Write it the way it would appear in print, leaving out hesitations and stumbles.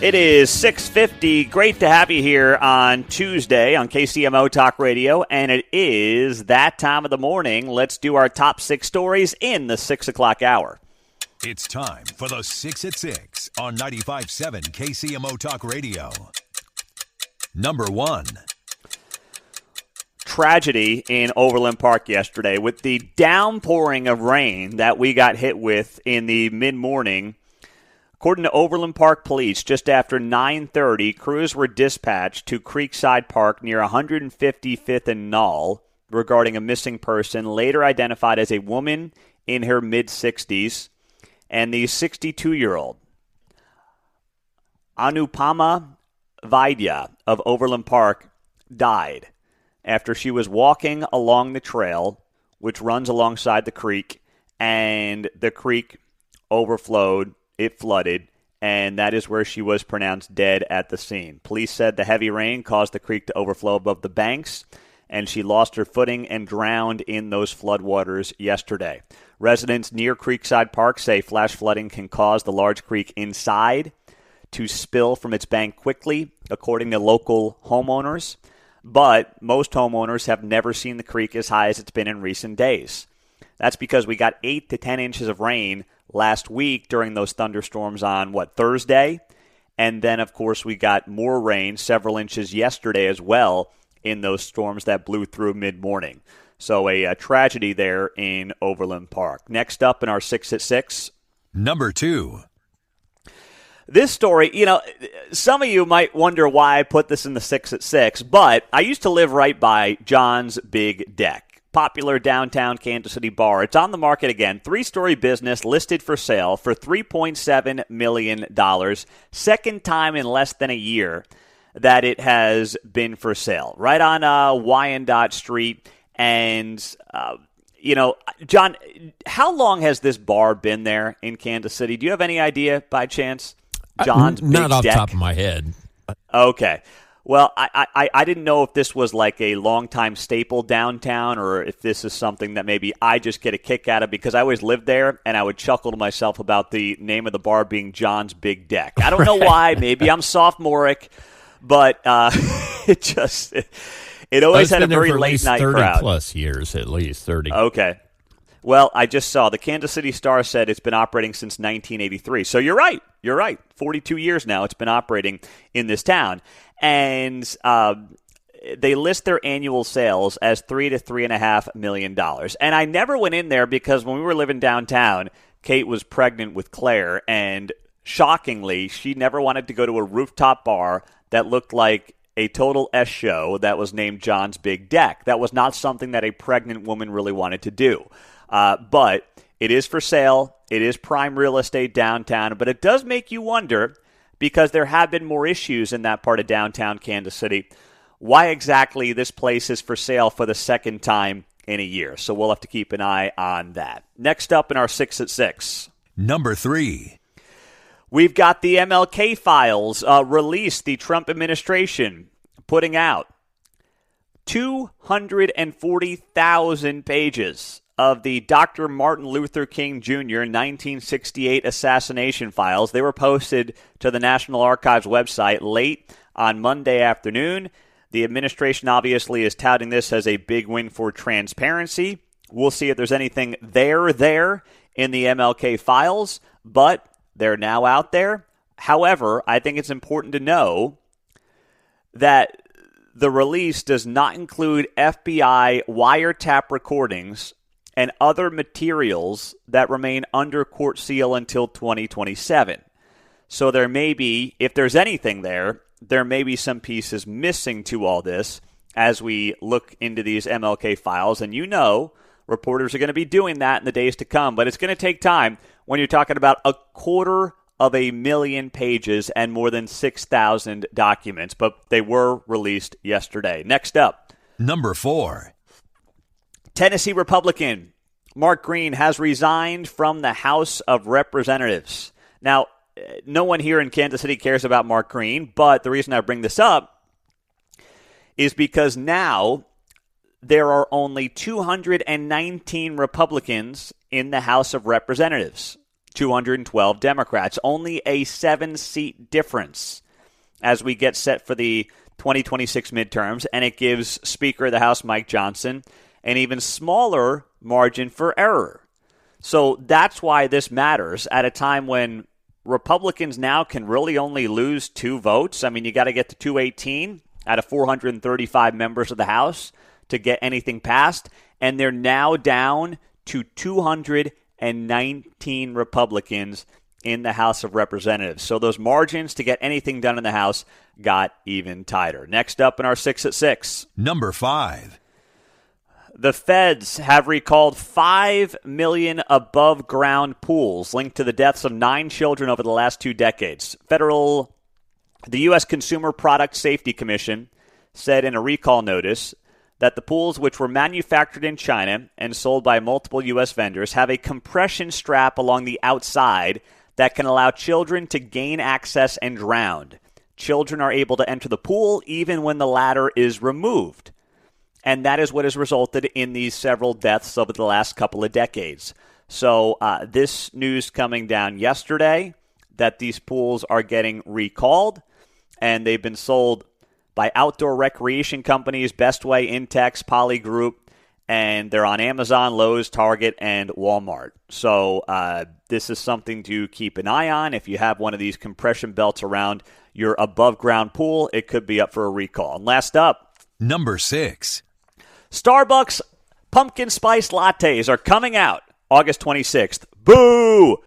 It is 6:50. Great to have you here on Tuesday on KCMO Talk Radio, and it is that time of the morning. Let's do our top 6 stories in the 6 o'clock hour. It's time for the 6 at 6 on 95.7 KCMO Talk Radio. Number 1. Tragedy in Overland Park yesterday with the downpouring of rain that we got hit with in the mid-morning. According to Overland Park Police, just after 9:30, crews were dispatched to Creekside Park near 155th and Knoll regarding a missing person, later identified as a woman in her mid-60s, and the 62-year-old. Anupama Vaidya of Overland Park died after she was walking along the trail, which runs alongside the creek, and the creek overflowed. It flooded, and that is where she was pronounced dead at the scene. Police said the heavy rain caused the creek to overflow above the banks, and she lost her footing and drowned in those floodwaters yesterday. Residents near Creekside Park say flash flooding can cause the large creek inside to spill from its bank quickly, according to local homeowners. But most homeowners have never seen the creek as high as it's been in recent days. That's because we got 8 to 10 inches of rain last week during those thunderstorms on, Thursday? And then, of course, we got more rain, several inches yesterday as well, in those storms that blew through mid-morning. So a tragedy there in Overland Park. Next up in our 6 at 6. Number 2. This story, some of you might wonder why I put this in the 6 at 6, but I used to live right by John's Big Deck. Popular downtown Kansas City bar. It's on the market again. 3-story business listed for sale for $3.7 million. Second time in less than a year that it has been for sale. Right on Wyandotte Street. And, John, how long has this bar been there in Kansas City? Do you have any idea by chance? John's Big Not off the Deck? top of my head. Okay. Well, I didn't know if this was like a longtime staple downtown or if this is something that maybe I just get a kick out of because I always lived there and I would chuckle to myself about the name of the bar being John's Big Deck. I don't know why. Maybe I'm sophomoric, but it always had a very late night crowd. 30 plus years, at least 30. Okay. Well, I just saw the Kansas City Star said it's been operating since 1983. So you're right. 42 years now it's been operating in this town. And they list their annual sales as $3 to $3.5 million. And I never went in there because when we were living downtown, Kate was pregnant with Claire. And shockingly, she never wanted to go to a rooftop bar that looked like a total S show that was named John's Big Deck. That was not something that a pregnant woman really wanted to do. But it is for sale. It is prime real estate downtown. But it does make you wonder, because there have been more issues in that part of downtown Kansas City, why exactly this place is for sale for the second time in a year. So we'll have to keep an eye on that. Next up in our 6 at 6. Number 3. We've got the MLK files released, the Trump administration putting out 240,000 pages of the Dr. Martin Luther King Jr. 1968 assassination files. They were posted to the National Archives website late on Monday afternoon. The administration obviously is touting this as a big win for transparency. We'll see if there's anything there in the MLK files, but they're now out there. However, I think it's important to know that the release does not include FBI wiretap recordings and other materials that remain under court seal until 2027. So there may be, if there's anything there may be some pieces missing to all this as we look into these MLK files. And reporters are going to be doing that in the days to come. But it's going to take time when you're talking about 250,000 pages and more than 6,000 documents. But they were released yesterday. Next up. Number 4. Tennessee Republican Mark Green has resigned from the House of Representatives. Now, no one here in Kansas City cares about Mark Green, but the reason I bring this up is because now there are only 219 Republicans in the House of Representatives. 212 Democrats. Only a 7-seat difference as we get set for the 2026 midterms, and it gives Speaker of the House Mike Johnson an even smaller margin for error. So that's why this matters at a time when Republicans now can really only lose 2 votes. I mean, you got to get to 218 out of 435 members of the House to get anything passed, and they're now down to 219 Republicans in the House of Representatives. So those margins to get anything done in the House got even tighter. Next up in our 6 at 6. Number 5. The feds have recalled 5 million above-ground pools linked to the deaths of 9 children over the last 2 decades. The U.S. Consumer Product Safety Commission said in a recall notice that the pools, which were manufactured in China and sold by multiple U.S. vendors, have a compression strap along the outside that can allow children to gain access and drown. Children are able to enter the pool even when the ladder is removed. And that is what has resulted in these several deaths over the last couple of decades. So this news coming down yesterday that these pools are getting recalled, and they've been sold by outdoor recreation companies, Bestway, Intex, Poly Group, and they're on Amazon, Lowe's, Target, and Walmart. So this is something to keep an eye on. If you have one of these compression belts around your above-ground pool, it could be up for a recall. And last up, Number 6. Starbucks pumpkin spice lattes are coming out August 26th. Boo!